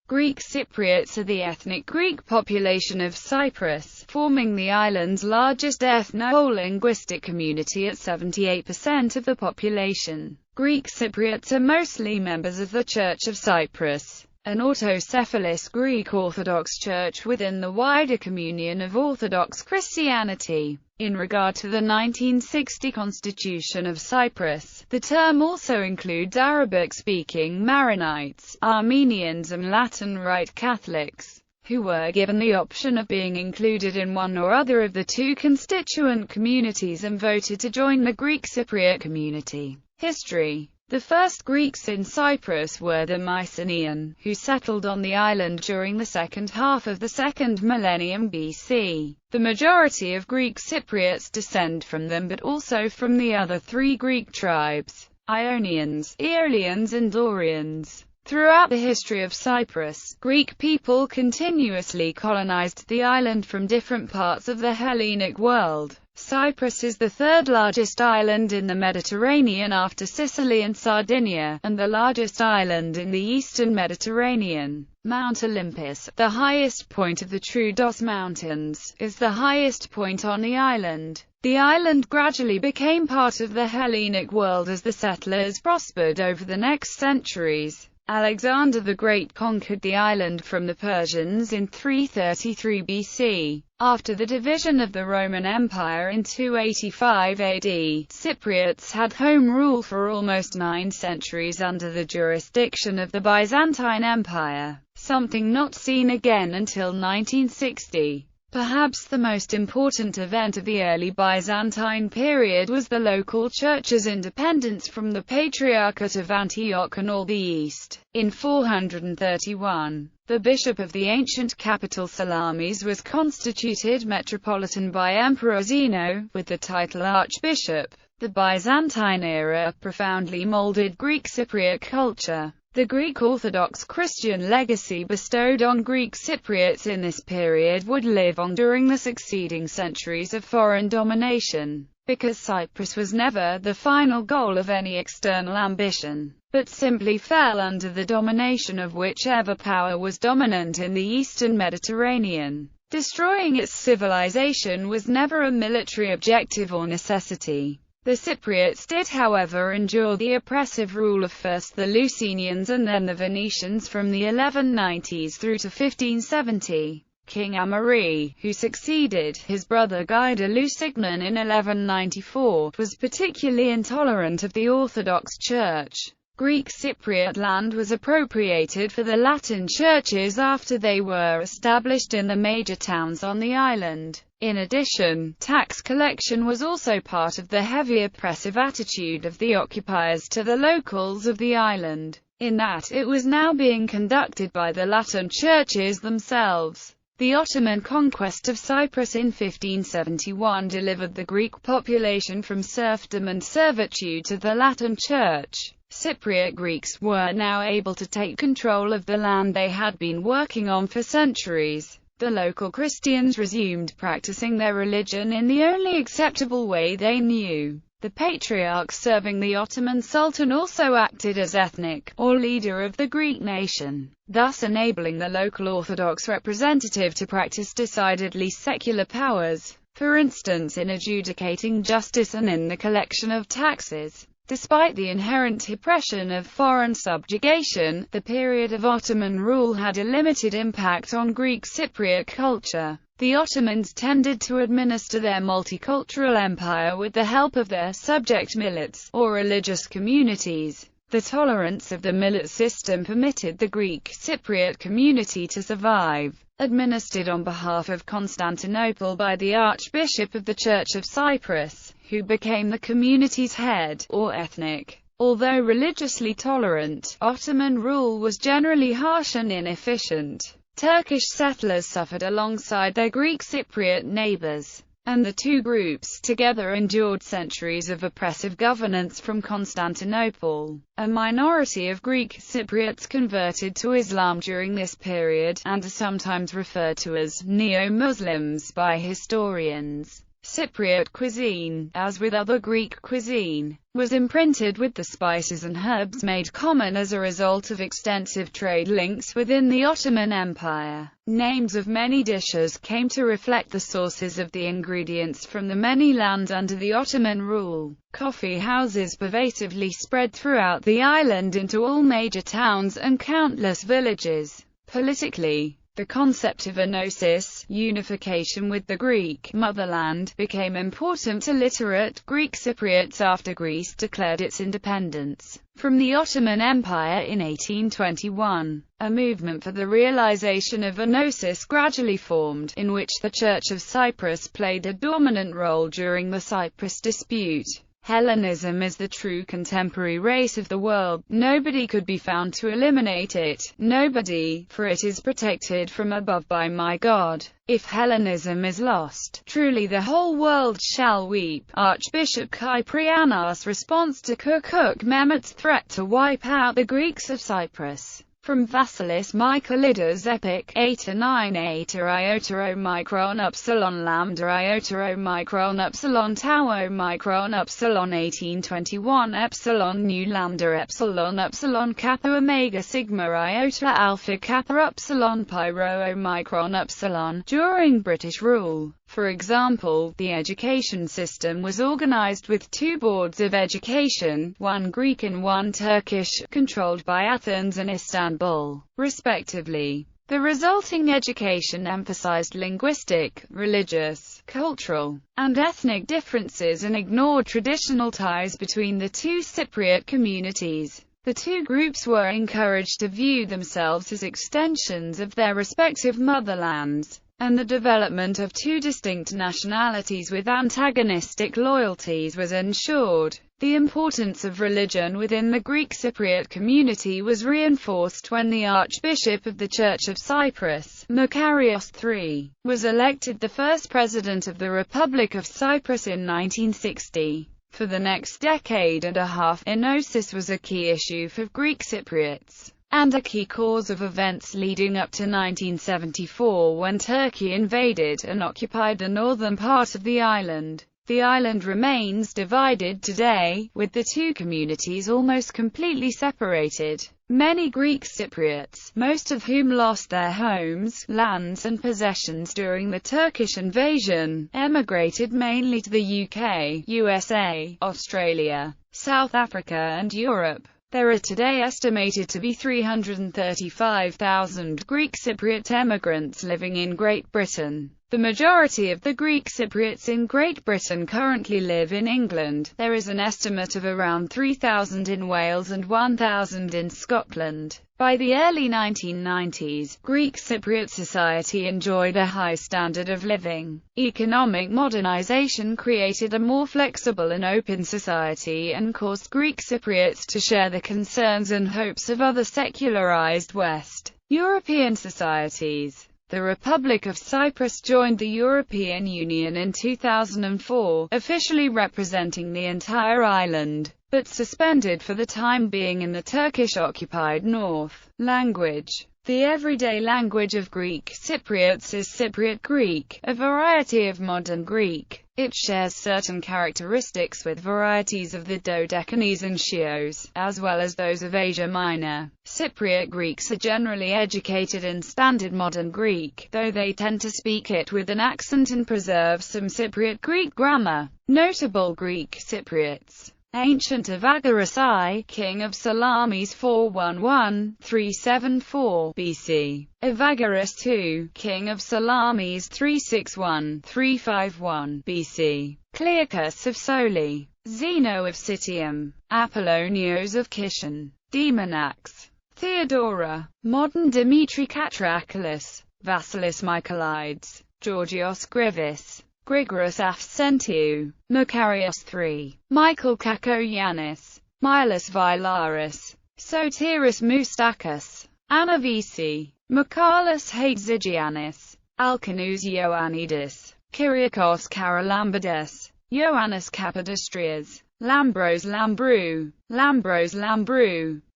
Greek Cypriots are the ethnic Greek population of Cyprus, forming the island's largest ethno-linguistic community at 78% of the population. Greek Cypriots are mostly members of the Church of Cyprus, an autocephalous Greek Orthodox church within the wider communion of Orthodox Christianity. In regard to the 1960 Constitution of Cyprus, the term also includes Arabic-speaking Maronites, Armenians and Latin Rite Catholics, who were given the option of being included in one or other of the two constituent communities and voted to join the Greek Cypriot community. History. The first Greeks in Cyprus were the Mycenaean, who settled on the island during the second half of the 2nd millennium BC. The majority of Greek Cypriots descend from them, but also from the other three Greek tribes, Ionians, Aeolians and Dorians. Throughout the history of Cyprus, Greek people continuously colonized the island from different parts of the Hellenic world. Cyprus is the third largest island in the Mediterranean after Sicily and Sardinia, and the largest island in the eastern Mediterranean. Mount Olympus, the highest point of the Troodos Mountains, is the highest point on the island. The island gradually became part of the Hellenic world as the settlers prospered over the next centuries. Alexander the Great conquered the island from the Persians in 333 BC. After the division of the Roman Empire in 285 AD, Cypriots had home rule for almost 9 centuries under the jurisdiction of the Byzantine Empire, something not seen again until 1960. Perhaps the most important event of the early Byzantine period was the local church's independence from the Patriarchate of Antioch and all the East. In 431, the bishop of the ancient capital Salamis was constituted metropolitan by Emperor Zeno, with the title archbishop. The Byzantine era profoundly molded Greek Cypriot culture. The Greek Orthodox Christian legacy bestowed on Greek Cypriots in this period would live on during the succeeding centuries of foreign domination, because Cyprus was never the final goal of any external ambition, but simply fell under the domination of whichever power was dominant in the eastern Mediterranean. Destroying its civilization was never a military objective or necessity. The Cypriots did, however, endure the oppressive rule of first the Lusenians and then the Venetians from the 1190s through to 1570. King Amaury, who succeeded his brother Guy de Lusignan in 1194, was particularly intolerant of the Orthodox Church. Greek Cypriot land was appropriated for the Latin churches after they were established in the major towns on the island. In addition, tax collection was also part of the heavy oppressive attitude of the occupiers to the locals of the island, in that it was now being conducted by the Latin churches themselves. The Ottoman conquest of Cyprus in 1571 delivered the Greek population from serfdom and servitude to the Latin Church. Cypriot Greeks were now able to take control of the land they had been working on for centuries. The local Christians resumed practicing their religion in the only acceptable way they knew. The Patriarch serving the Ottoman Sultan also acted as ethnic, or leader of the Greek nation, thus enabling the local Orthodox representative to practice decidedly secular powers, for instance in adjudicating justice and in the collection of taxes. Despite the inherent oppression of foreign subjugation, the period of Ottoman rule had a limited impact on Greek Cypriot culture. The Ottomans tended to administer their multicultural empire with the help of their subject millets, or religious communities. The tolerance of the millet system permitted the Greek Cypriot community to survive. Administered on behalf of Constantinople by the Archbishop of the Church of Cyprus, who became the community's head, or ethnic. Although religiously tolerant, Ottoman rule was generally harsh and inefficient. Turkish settlers suffered alongside their Greek Cypriot neighbors, and the two groups together endured centuries of oppressive governance from Constantinople. A minority of Greek Cypriots converted to Islam during this period, and are sometimes referred to as neo-Muslims by historians. Cypriot cuisine, as with other Greek cuisine, was imprinted with the spices and herbs made common as a result of extensive trade links within the Ottoman Empire. Names of many dishes came to reflect the sources of the ingredients from the many lands under the Ottoman rule. Coffee houses pervasively spread throughout the island into all major towns and countless villages. Politically, the concept of enosis, unification with the Greek motherland, became important to literate Greek Cypriots after Greece declared its independence from the Ottoman Empire in 1821. A movement for the realization of enosis gradually formed, in which the Church of Cyprus played a dominant role during the Cyprus dispute. Hellenism is the true contemporary race of the world. Nobody could be found to eliminate it. Nobody, for it is protected from above by my God. If Hellenism is lost, truly the whole world shall weep. Archbishop Cyprianos' response to Kukuk Mehmet's threat to wipe out the Greeks of Cyprus. From Vasilis Michaelides epic, Eta 9 Eta iota omicron upsilon lambda iota omicron upsilon tau omicron upsilon 1821 epsilon nu lambda epsilon kappa omega sigma iota alpha kappa upsilon pyro omicron upsilon. During British rule, for example, the education system was organized with two boards of education, one Greek and one Turkish, controlled by Athens and Istanbul, respectively. The resulting education emphasized linguistic, religious, cultural, and ethnic differences and ignored traditional ties between the two Cypriot communities. The two groups were encouraged to view themselves as extensions of their respective motherlands, and the development of two distinct nationalities with antagonistic loyalties was ensured. The importance of religion within the Greek Cypriot community was reinforced when the Archbishop of the Church of Cyprus, Makarios III, was elected the first president of the Republic of Cyprus in 1960. For the next decade and a half, enosis was a key issue for Greek Cypriots, and a key cause of events leading up to 1974 when Turkey invaded and occupied the northern part of the island. The island remains divided today, with the two communities almost completely separated. Many Greek Cypriots, most of whom lost their homes, lands and possessions during the Turkish invasion, emigrated mainly to the UK, USA, Australia, South Africa and Europe. There are today estimated to be 335,000 Greek Cypriot emigrants living in Great Britain. The majority of the Greek Cypriots in Great Britain currently live in England. There is an estimate of around 3,000 in Wales and 1,000 in Scotland. By the early 1990s, Greek Cypriot society enjoyed a high standard of living. Economic modernization created a more flexible and open society and caused Greek Cypriots to share the concerns and hopes of other secularized West European societies. The Republic of Cyprus joined the European Union in 2004, officially representing the entire island, but suspended for the time being in the Turkish-occupied north. Language. The everyday language of Greek Cypriots is Cypriot Greek, a variety of modern Greek. It shares certain characteristics with varieties of the Dodecanese and Chios, as well as those of Asia Minor. Cypriot Greeks are generally educated in Standard Modern Greek, though they tend to speak it with an accent and preserve some Cypriot Greek grammar. Notable Greek Cypriots. Ancient Evagrius I, king of Salamis 411-374 BC. Evagrius II, king of Salamis 361-351 BC. Clearchus of Soli. Zeno of Citium. Apollonios of Kishan. Demonax. Theodora. Modern Dimitri Katrakoulis. Vasilis Michaelides. Georgios Grivis. Grigoras Afsentiu, Makarios III, Michael Kakoyannis, Milos Vilaris, Sotiris Moustakis, Anavisi, Michalis Hadzigiannis, Alkanous Ioannidis, Kyriakos Karalambidis, Ioannis Kapodistrias, Lambros Lambrou,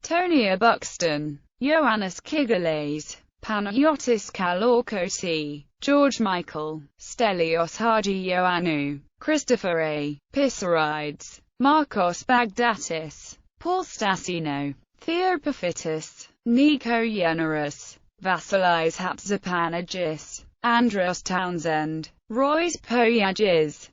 Tonia Buxton, Ioannis Kigales, Panagiotis Kalokosi, George Michael, Stelios Hadjiioannou, Christopher A. Pissarides, Marcos Bagdatis, Paul Stasino, Theopophitus, Nico Yenerus, Vasilis Hapsapanagis, Andros Townsend, Royce Poyages,